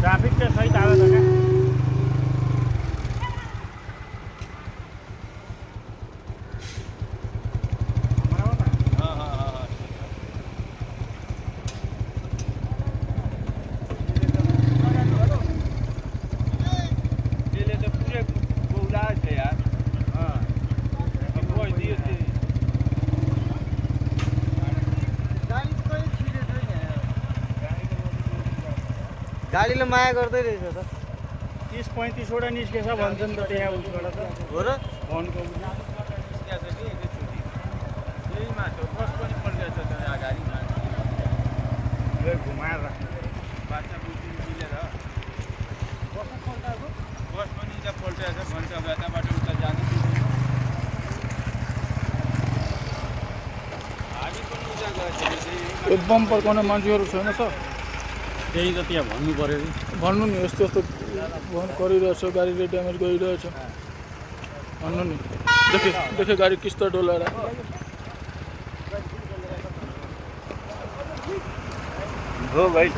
traffic चाहिँ सहित आएको छ क्या गाडीले माया गर्दै रहेछ त 30-35 वटा निस्केछ भन्छन् त त्यहाँ उसबाट त हो र फोनको बस पनि पल्टेछ त अगाडि घुमाएर राख्नु बाटा बुझी मिलेर बस पनि त पल्टेछ भन्छ अब यताबाट उता जानु हामी पनि उता गएछ बम्पर गर्ने मान्छेहरू छैन सर त्यही त त्यहाँ भन्नु पऱ्यो नि भन्नु नि यस्तो यस्तो गरिरहेछ गाडीले ड्यामेज गरिरहेछ भन्नु नि देखे गाडी किस्ता डोलाएर हो भाइ